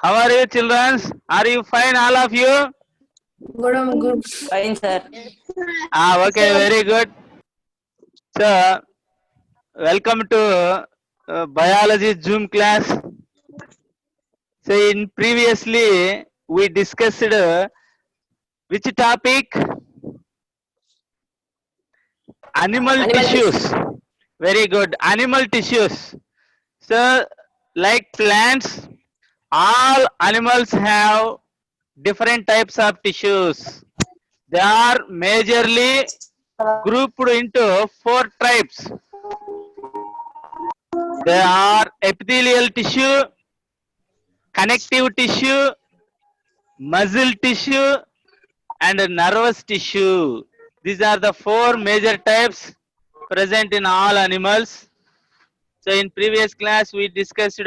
How are you, children? Are you fine, all of you? Good. Fine, sir. Okay, very good. So, welcome to biology Zoom class. So, in previously we discussed which topic? Animal tissues. Very good. Animal tissues. So, like plants, all animals have different types of tissues. They are majorly grouped into four types. They are epithelial tissue, connective tissue, muscle tissue, and nervous tissue. These are the four major types present in all animals. So in previous class we discussed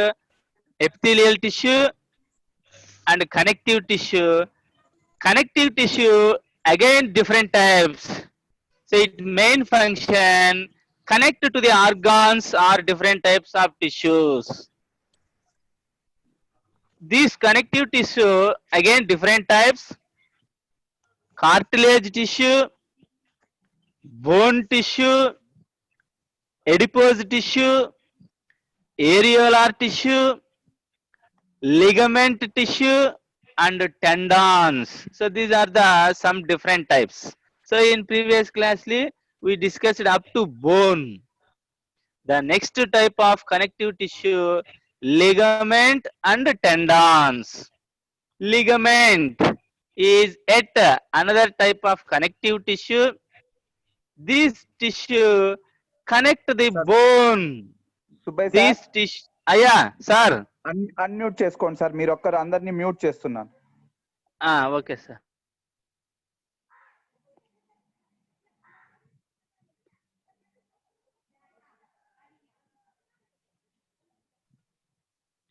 epithelial tissue and connective tissue. Connective tissue again different types. So its main function connect to the organs or different types of tissues. These connective tissue again different types: cartilage tissue, bone tissue, adipose tissue, areolar tissue, ligament tissue, and tendons. So these are the some different types. So in previous class we discussed up to bone. The next type of connective tissue, ligament and tendons. Ligament is yet another type of connective tissue. This tissue connect the Sir. bone. Subbaiah This sir tissue, sir unmute చేసుకోండి sir, మీరు ఒక్కరు అందరినీ mute చేస్తున్నాను. Okay sir.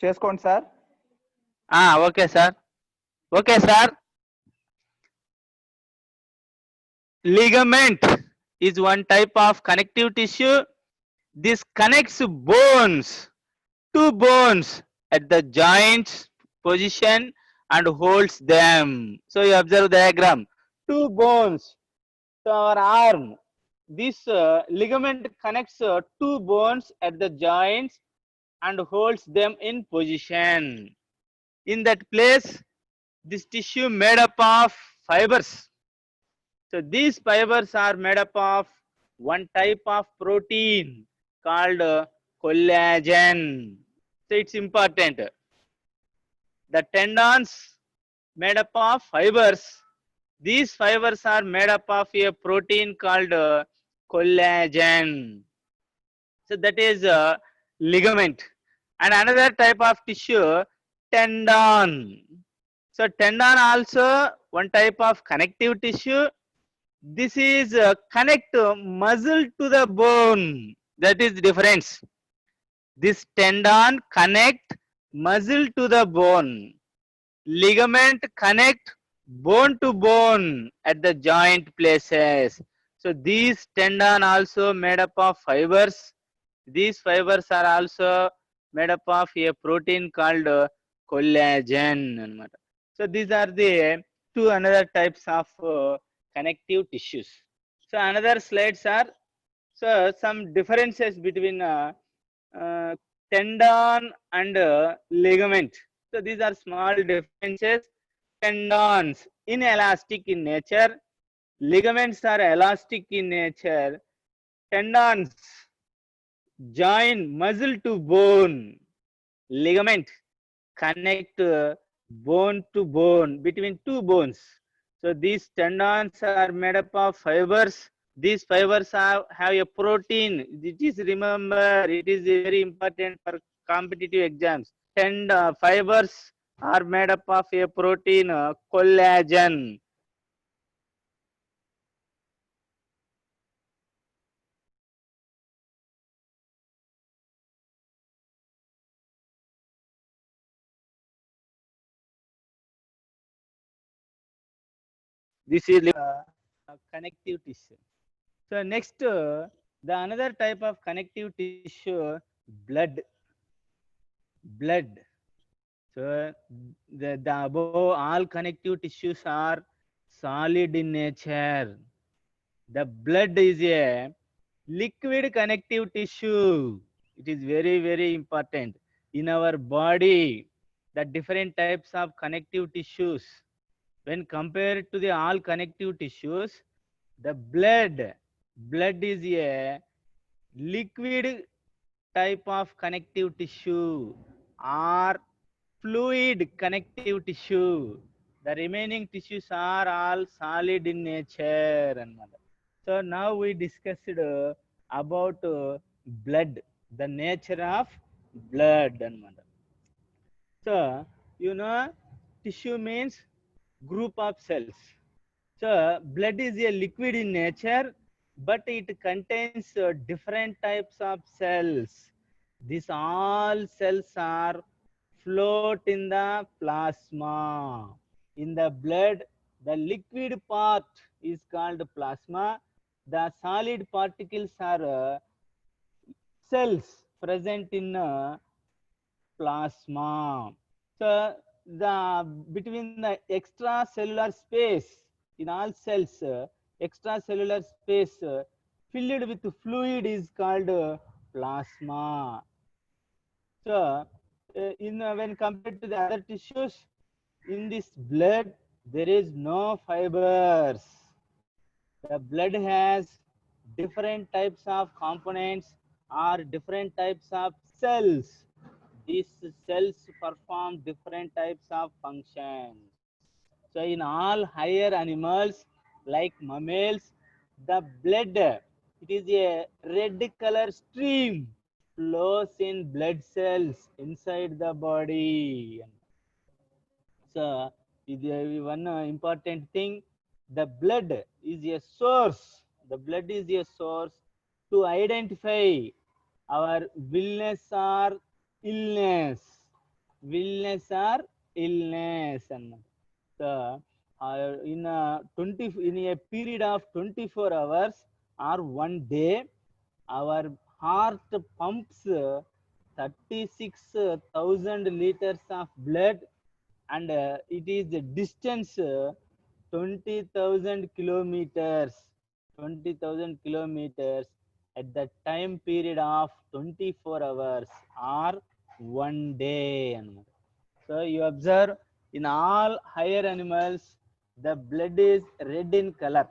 చేసుకోండి sir. Okay sir. Okay sir. Ligament is one type of connective tissue. This connects bones, two bones at the joints position and holds them. So you observe the diagram. Two bones to our arm. This ligament connects two bones at the joints and holds them in position. In that place, this tissue made up of fibers. So these fibers are made up of one type of protein called collagen. So it's important. The tendons made up of fibers. These fibers are made up of a protein called collagen. So that is ligament. And another type of tissue, tendon. So tendon also one type of connective tissue. This is connect muscle to the bone. That is the difference. This tendon connect muscle to the bone. Ligament connect bone to bone at the joint places. So these tendon also made up of fibers. These fibers are also made up of a protein called collagen. So these are the two another types of connective tissues. So another slides are some differences between tendon and ligament. So these are small differences. Tendons inelastic in nature, ligaments are elastic in nature. Tendons join muscle to bone, ligament connect bone to bone between two bones. So these tendons are made up of fibers. These fibers have a protein. It is, remember, it is very important for competitive exams. Fibers are made up of a protein collagen. This is connective tissue. So next, the another type of connective tissue, blood. So the above all connective tissues are solid in nature. The blood is a liquid connective tissue. It is very, very important in our body. The different types of connective tissues, when compared to the all connective tissues, the blood is a liquid type of connective tissue or fluid connective tissue. The remaining tissues are all solid in nature. So now we discussed about blood, the nature of blood. So tissue means group of cells. So blood is a liquid in nature, but it contains different types of cells. These all cells are float in the plasma. In the blood, the liquid part is called plasma. The solid particles are cells present in plasma. So the between the extracellular space in all cells, extracellular space filled with fluid is called plasma. So when compared to the other tissues, in this blood there is no fibers. The blood has different types of components or different types of cells. These cells perform different types of functions. So in all higher animals like mammals, the blood, it is a red color stream flows in blood cells inside the body. So one important thing, the blood is a source. The blood is a source to identify our wellness or illness. Wellness or illness. So in a period of 24 hours or one day, our heart pumps 36,000 liters of blood, and it is a distance 20,000 kilometers. 20,000 kilometers at the time period of 24 hours or one day. So you observe in all higher animals, the blood is red in color,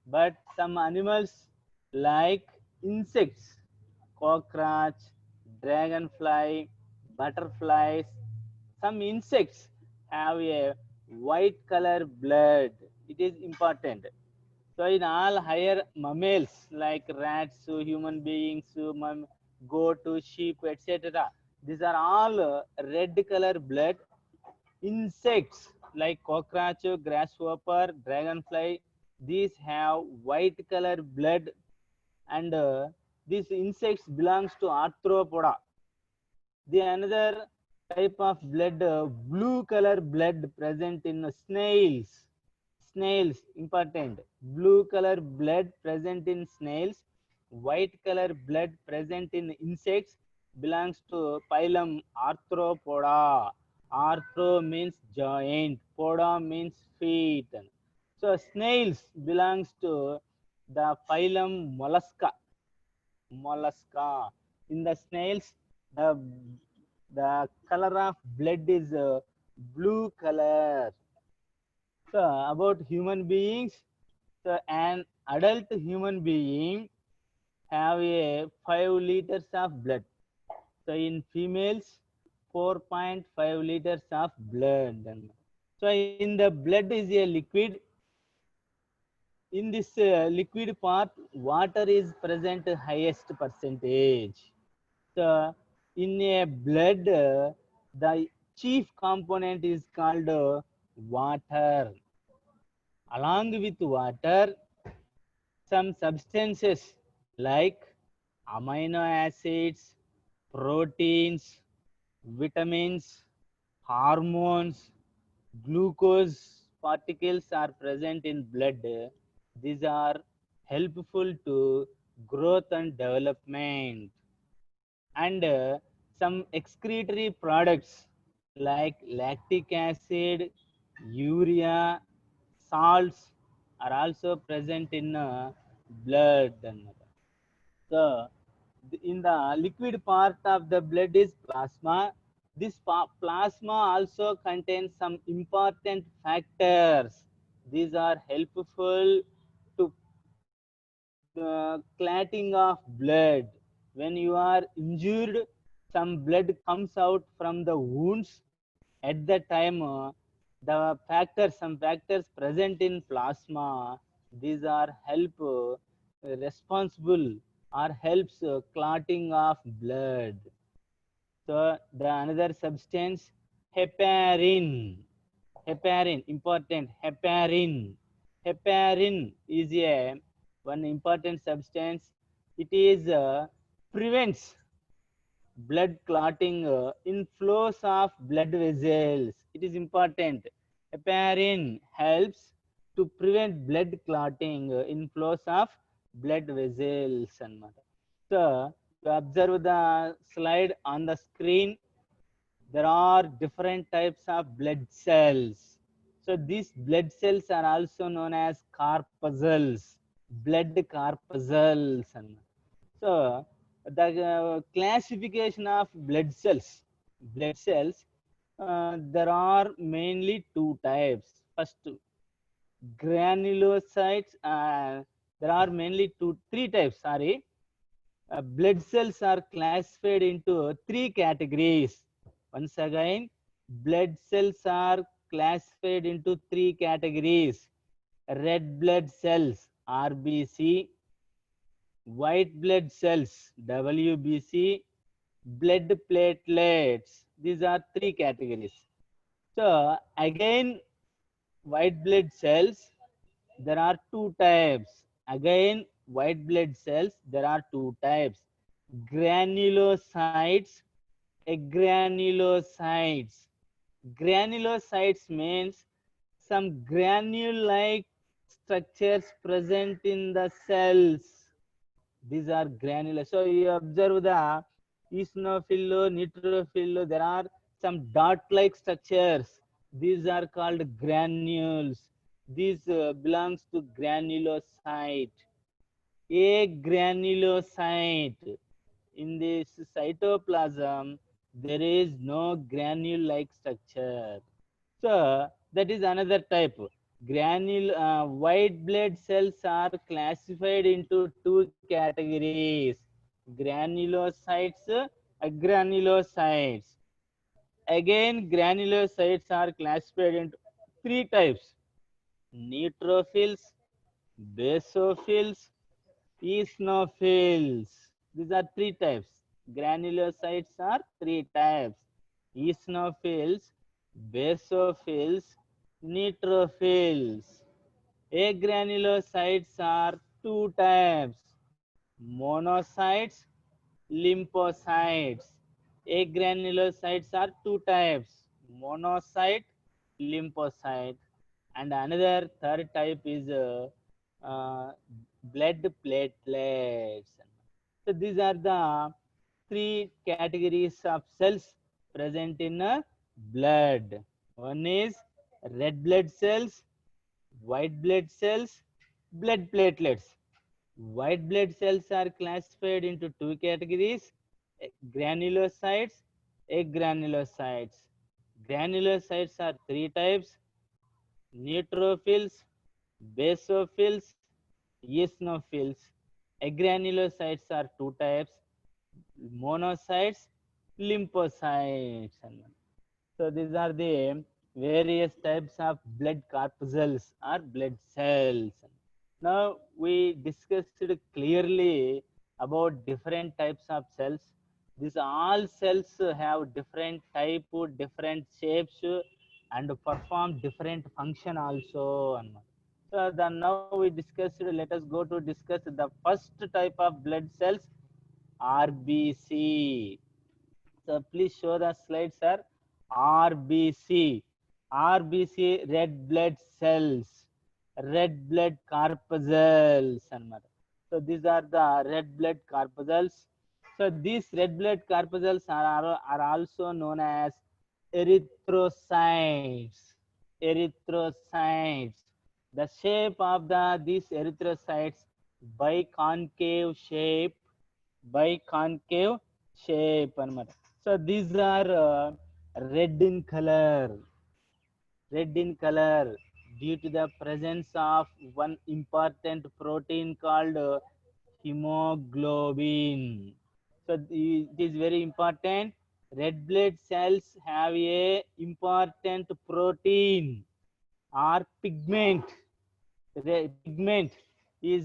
but some animals like insects, cockroach, dragonfly, butterflies, some insects have a white color blood. It is important. So in all higher mammals like rats, human beings, goat, sheep, etc., these are all red color blood. Insects like cockroach, grasshopper, dragonfly, these have white color blood, and these insects belongs to arthropoda. The another type of blood, blue color blood present in snails. Snails, important. Blue color blood present in snails. White color blood present in insects belongs to phylum Arthropoda. Arthro means joint, poda means feet. So snails belongs to the phylum Mollusca. Mollusca. In the snails, the color of blood is blue color. So about human beings, so an adult human being have a 5 liters of blood. So in females, 4.5 liters of blood. So in the blood is a liquid. In this liquid part, water is present highest percentage. So in a blood, the chief component is called water. Along with water, some substances like amino acids, proteins, vitamins, hormones, glucose particles are present in blood. These are helpful to growth and development. And some excretory products like lactic acid, urea, salts are also present in blood అన్నమాట. So in the liquid part of the blood is plasma. This plasma also contains some important factors. These are helpful to clotting of blood. When you are injured, some blood comes out from the wounds. At that time, some factors present in plasma, these are responsible or helps clotting of blood. So the another substance, heparin. Heparin, important. Heparin is a one important substance. It is prevents blood clotting in flows of blood vessels. It is important. Heparin helps to prevent blood clotting in flows of blood vessels. So, to observe the slide on the screen, there are different types of blood cells. So these blood cells are also known as corpuscles, blood corpuscles. So the classification of blood cells, there are mainly two types. First, granulocytes. There are mainly three types. Sorry, blood cells are classified into three categories. Once again, blood cells are classified into three categories: red blood cells, RBC, white blood cells, WBC, blood platelets. These are three categories. So again, white blood cells, there are two types. Again, white blood cells, there are two types: granulocytes, agranulocytes. Granulocytes means some granule-like structures present in the cells. These are granular. So you observe the eosinophil, neutrophil, there are some dot-like structures. These are called granules. These belongs to granulocyte. A granulocyte. In this cytoplasm, there is no granule-like structure. So that is another type. White blood cells are classified into two categories: granulocytes, agranulocytes. Again, granulocytes are classified into three types: neutrophils, basophils, eosinophils. These are three types. Granulocytes are three types: eosinophils, basophils, neutrophils. Agranulocytes are two types: monocytes, lymphocytes. Agranulocytes are two types: monocyte, lymphocyte. And another third type is uh, blood platelets. So these are the three categories of cells present in blood. One is red blood cells, white blood cells, blood platelets. White blood cells are classified into two categories: granulocytes, agranulocytes. Granulocytes are three types: neutrophils, basophils, eosinophils. Agranulocytes are two types: monocytes, lymphocytes. So these are the various types of blood corpuscles or blood cells. Now we discussed clearly about different types of cells. These all cells have different type, different shapes, and perform different function also. So then now we discussed. Let us go to discuss the first type of blood cells, RBC. So please show the slide, sir. RBC. RBC, red blood cells, red blood corpuscles. So these are the red blood corpuscles. So these red blood corpuscles are also known as erythrocytes. Erythrocytes. The shape of these erythrocytes biconcave shape. Biconcave shape అన్నమాట. So these are red in color. Red in color due to the presence of one important protein called hemoglobin. So it is very important. Red blood cells have a important protein or pigment. Pigment is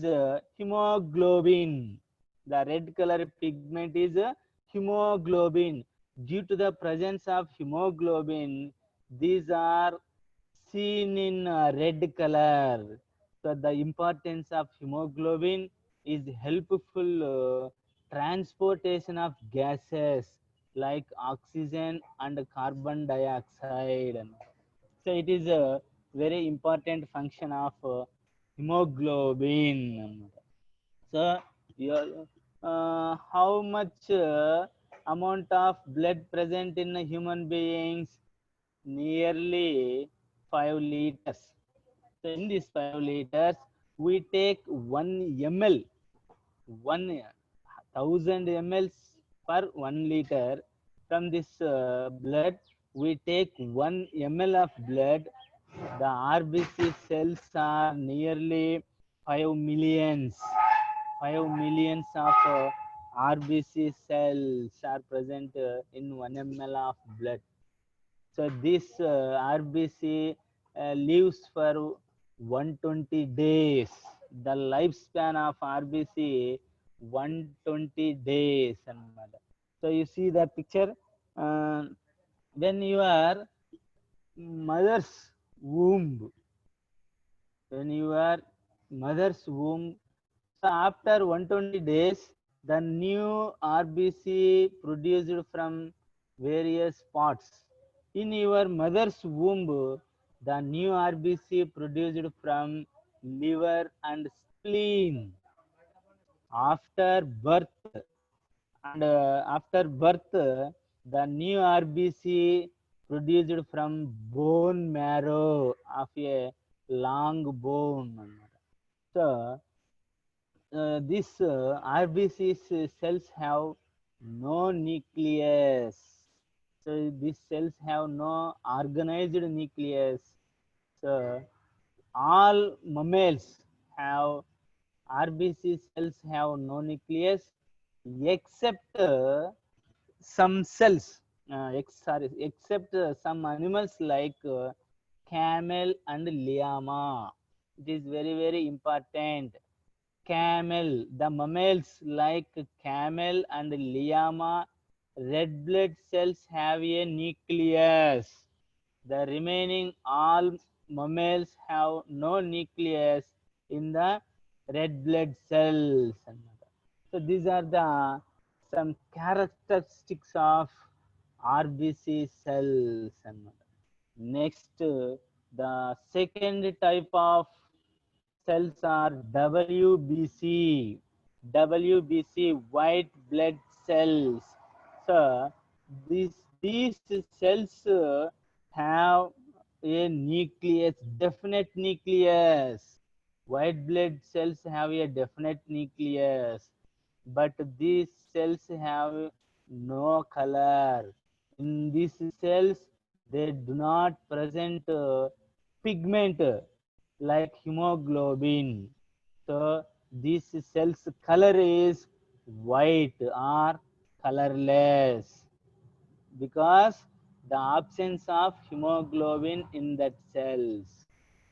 hemoglobin. The red color pigment is hemoglobin. Due to the presence of hemoglobin, these are seen in red color. So the importance of hemoglobin is helpful transportation of gases like oxygen and carbon dioxide. So it is a very important function of hemoglobin. So how much amount of blood present in human beings? Nearly 5 liters. So in these 5 liters, we take 1 ml, 1000 ml per 1 liter. From this blood, we take 1 ml of blood. The RBC cells are nearly 5 millions. 5 millions of RBC cells are present in 1 ml of blood. So this RBC lives for 120 days. The lifespan of RBC 120 days. So you see the picture. uh, when your mother's womb, when your mother's womb, so after 120 days, the new RBC produced from various parts. In your mother's womb, the new RBC produced from liver and spleen. After birth, and after birth, the new RBC produced from bone marrow of a long bone. So these RBC cells have no nucleus. So these cells have no organized nucleus. So all mammals have RBC cells have no nucleus except some cells. Except some animals like camel and llama. It is very important. Camel, the mammals like camel and llama, red blood cells have a nucleus. The remaining all mammals have no nucleus in the red blood cells. So these are the some characteristics of RBC cells. Next, the second type of cells are WBC. WBC, white blood cells. So these cells have a nucleus, definite nucleus. White blood cells have a definite nucleus, but these cells have no color. In these cells, they do not present pigment like hemoglobin. So this cell's color is white or colorless because the absence of hemoglobin in that cells,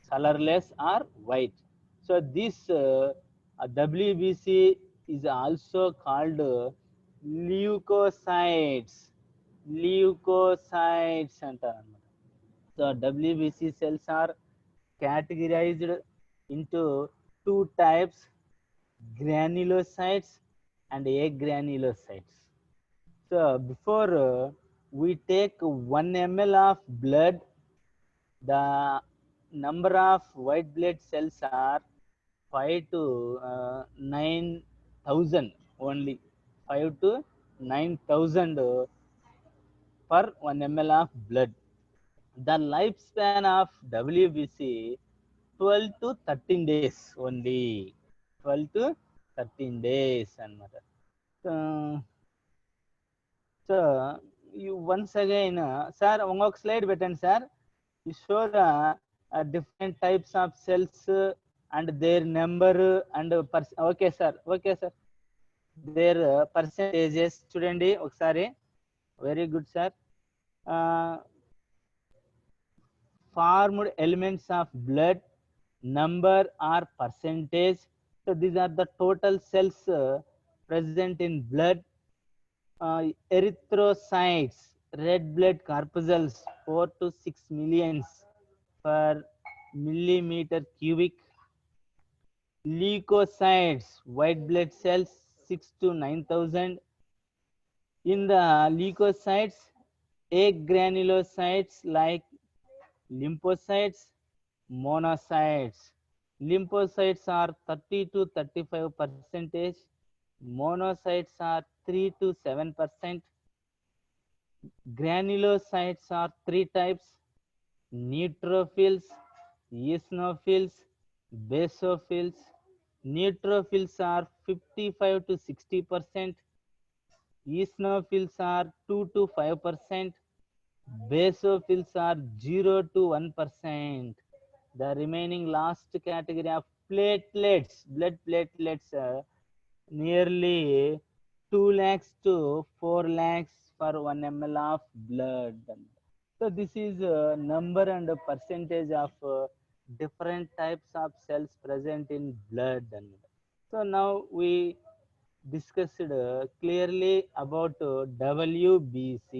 colorless or white. So this WBC is also called leukocytes. Leukocytes అంటారు. So WBC cells are categorized into two types, granulocytes and agranulocytes. So before we take 1 ml of blood, the number of white blood cells are 5 to 9,000 only. 5 to 9,000 per 1 ml of blood. The lifespan of WBC 12 to 13 days only. 12 to 13 days అన్నమాట. So you once again sir ఇంకొక slide పెట్టండి sir. You show the different types of cells and their number and okay sir, okay sir, their percentages చూడండి ఒకసారి. Very good sir. Formed elements of blood, number or percentage. So these are the total cells present in blood. Erythrocytes, red blood corpuscles 4 to 6 millions per millimeter cubic. Leukocytes, white blood cells 6 to 9,000. In the leukocytes, agranulocytes like lymphocytes, monocytes. Lymphocytes are 30 to 35%. Monocytes are 3 to 7%. Granulocytes are 3 types: neutrophils, eosinophils, basophils. Neutrophils are 55 to 60%. Eosinophils are 2 to 5%. Basophils are 0 to 1%. The remaining last category of platelets, blood platelets, nearly 2 lakhs to 4 lakhs for 1 ml of blood. So this is number and percentage of different types of cells present in blood. So now we discussed clearly about WBC.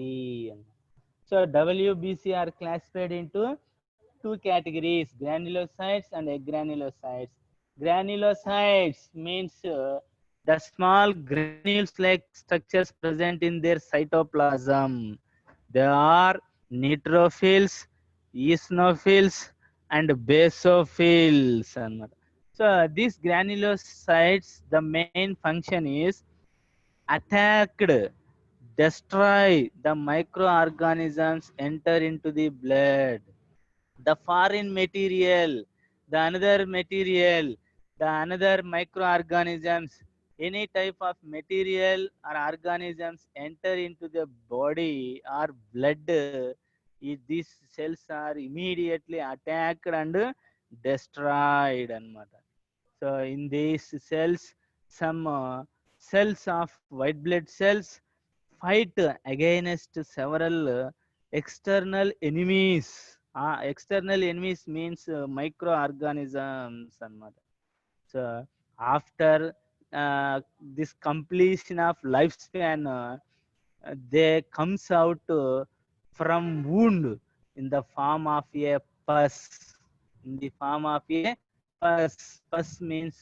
So WBC are classified into two categories: granulocytes and agranulocytes. Granulocytes means the small granules-like structures present in their cytoplasm. They are neutrophils, eosinophils, and basophils. So these granulocytes, the main function is attacked, destroy the microorganisms enter into the blood. The foreign material, the another microorganisms, any type of material or organisms enter into the body or blood, these cells are immediately attacked and destroyed. So in these cells, some cells of white blood cells fight against several external enemies. External enemies means microorganisms. So after this completion of lifespan, they comes out from wound in the form of a pus. In the form of a pus. Pus means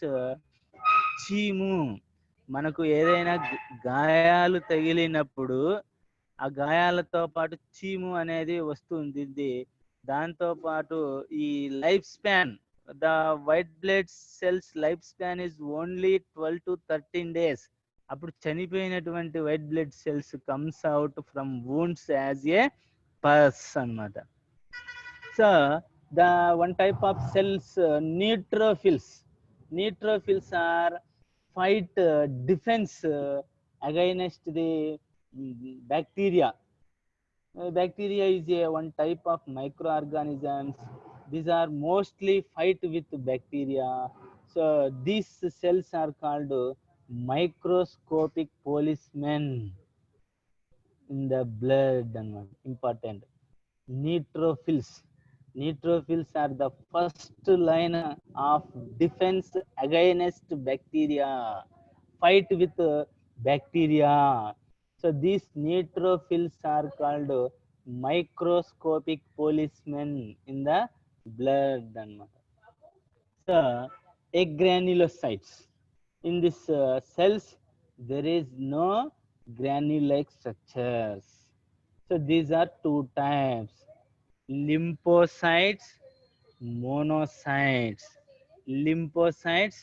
చీము. మనకు ఏదైనా గాయాలు తగిలినప్పుడు ఆ గాయాలతో పాటు చీము అనేది వస్తుంది. దాంతో పాటు ఈ life span, the white blood cells life span is only 12 to 13 days. అప్పుడు చనిపోయినటువంటి white blood cells comes out from wounds as a pus అన్నమాట. So the one type of cells neutrophils. Neutrophils are fight defense against the bacteria. Bacteria is one type of microorganisms. These are mostly fight with bacteria. So these cells are called microscopic policemen in the blood. Important. Neutrophils. Neutrophils are the first line of defense against bacteria. Fight with bacteria. So these neutrophils are called microscopic policemen in the blood. So agranulocytes. In these cells, there is no granule-like structures. So these are two types: lymphocytes, monocytes. Lymphocytes,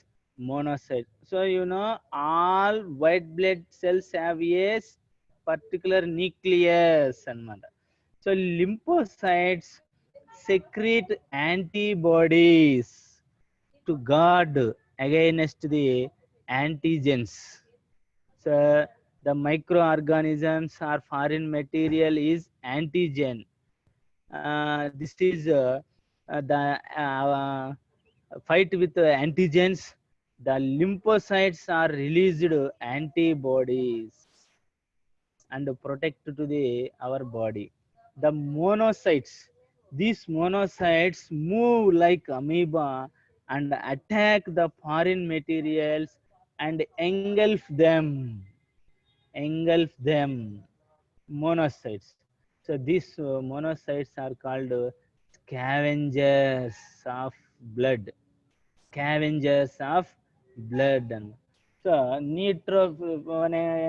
monocytes. So you know all white blood cells have a particular nucleus అన్నమాట. So lymphocytes secrete antibodies to guard against the antigens. So the microorganisms or foreign material is antigen. This is the fight with antigens. The lymphocytes are released antibodies and protect to the our body. The monocytes, these monocytes move like amoeba and attack the foreign materials and engulf them. Monocytes. So these monocytes are called scavengers of blood. Scavengers of blood. So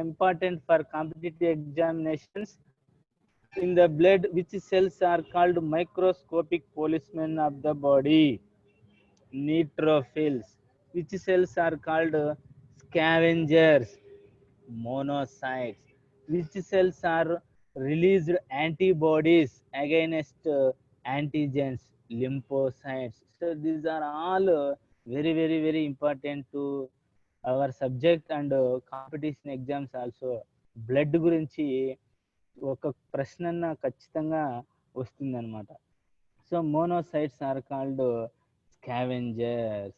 important for competitive examinations. In the blood, which cells are called microscopic policemen of the body? Neutrophils. Which cells are called scavengers? Monocytes. Which cells are released antibodies against antigens? Lymphocytes. So these are all very important to our subject and competition exams also. Blood గురించి ఒక ప్రశ్న ఖచ్చితంగా వస్తుంది అనమాట. So monocytes are called scavengers.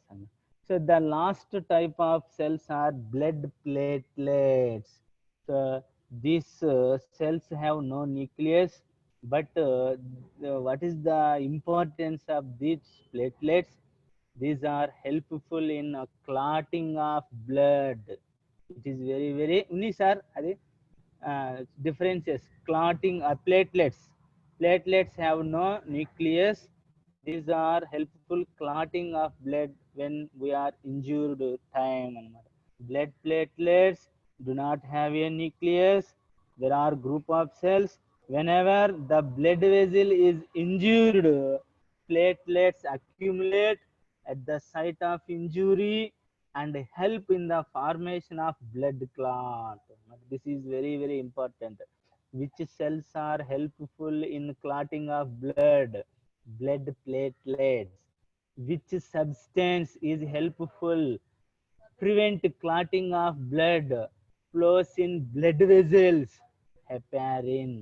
So the last type of cells are blood platelets. So these cells have no nucleus, but what is the importance of these platelets? These are helpful in clotting of blood. It is very Unni sir, adi differences. Clotting platelets. Platelets have no nucleus. These are helpful clotting of blood when we are injured time. Blood platelets do not have a nucleus. There are group of cells. Whenever the blood vessel is injured, platelets accumulate at the site of injury and help in the formation of blood clot. This is very important. Which cells are helpful in clotting of blood? Blood platelets. Which substance is helpful prevent clotting of blood flows in blood vessels? Heparin.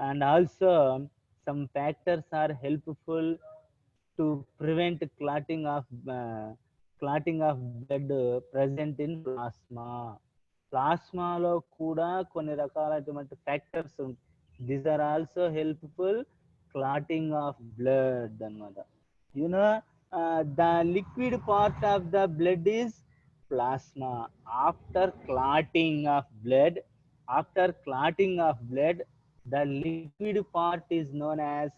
And also some factors are helpful to prevent clotting of blood present in plasma. ప్లాస్మాలో కూడా కొన్ని రకాలైనటువంటి factors ఉంటాయి. These are also helpful clotting of blood అన్నమాట. You know the liquid part of the blood is plasma. After clotting of blood the liquid part is known as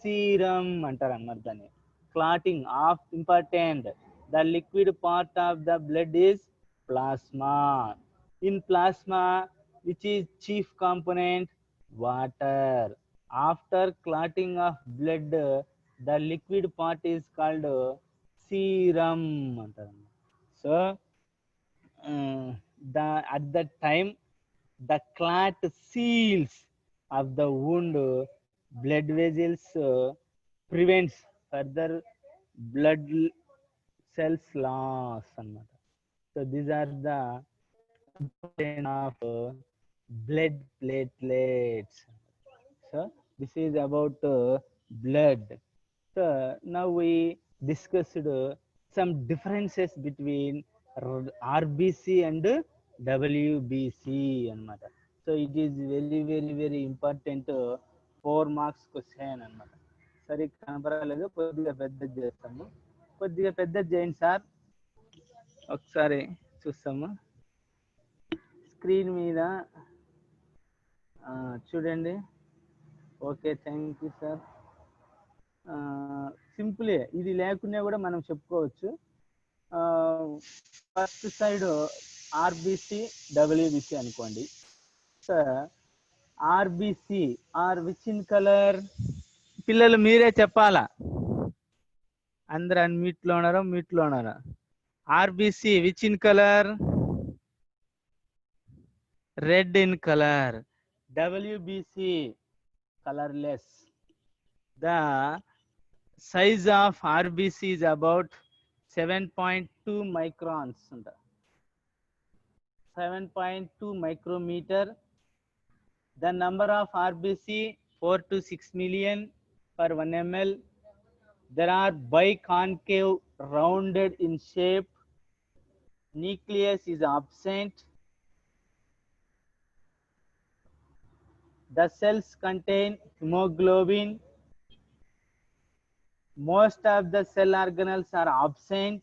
serum అంటారు అన్నమాట. దాన్ని clotting of important. The liquid part of the blood is plasma. In plasma, which is chief component? Water. After clotting of blood, the liquid part is called serum. So at that time the clot seals of the wound blood vessels, prevents further blood cells loss. So these are the importance of blood platelets. So this is about blood. So now we discussed some differences between RBC and WBC అన్నమాట. So it is very important 4 marks question అన్నమాట. సరే కనపరాలేదు, కొద్దిగా పెద్ద చేస్తాము. కొద్దిగా పెద్ద చేయండి sir, ఒకసారి చూస్తాము స్క్రీన్ మీద. చూడండి. Okay, thank you sir. సింపులే, ఇది లేకున్నా కూడా మనం చెప్పుకోవచ్చు. ఫస్ట్ సైడ్ ఆర్బిసి డబ్ల్యూబిసి అనుకోండి. RBC are which in colour? పిల్లలు మీరే చెప్పాలా, అందరు అన్మ్యూట్లో ఉన్నారా? RBC which in color? red in color. WBC, colorless. The size of RBC is about 7.2 microns. 7.2 micrometer. The number of RBC 4 to 6 million per 1 ml. There are biconcave, rounded in shape. Nucleus is absent. The cells contain hemoglobin. Most of the cell organelles are absent.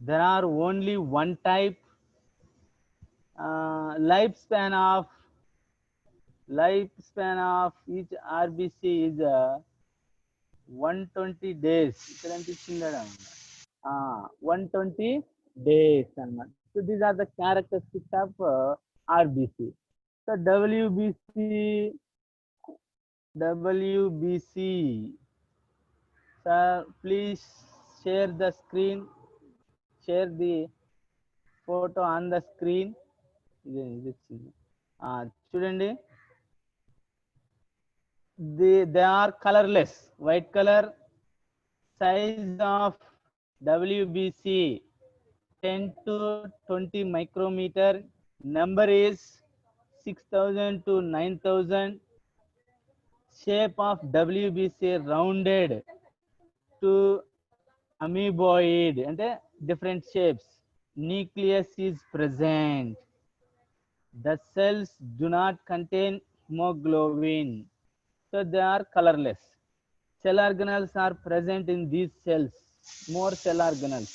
There are only one type. Lifespan of each RBC is 120 days. 120 days. So these are the characteristics of RBC. So WBC. Sir, please share the screen. Share the photo on the screen. చూడండి, they are colorless. White color. Size of WBC 10 to 20 micrometer. Number is 6,000 to 9,000. Shape of WBC rounded to amoeboid, అంటే different shapes. Nucleus is present. The cells do not contain hemoglobin, so they are colorless. Cell organelles are present in these cells. More cell organelles.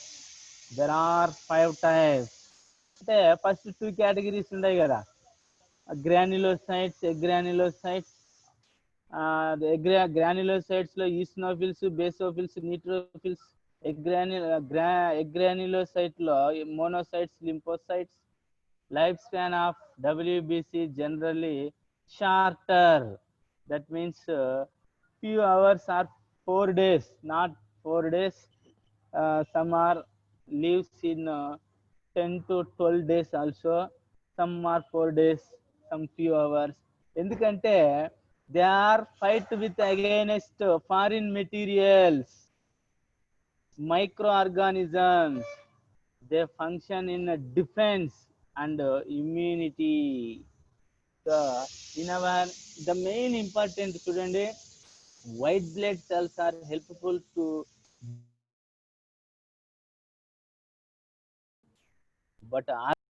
There are 5 types. అంటే first 2 categories ఉన్నాయి కదా, granulocytes, agranulocytes. The granulocytes లో eosinophils, basophils, neutrophils. Agranulocyte లో monocytes, lymphocytes. Lifespan of WBC generally shorter. That means few hours or 4 days, not 4 days. Some are lives in 10 to 12 days also. Some are 4 days, some few hours. ఎందుకంటే they are fight with against foreign materials, microorganisms. They function in defense and immunity. So in our, the main important చూడండి, white blood cells are helpful to, but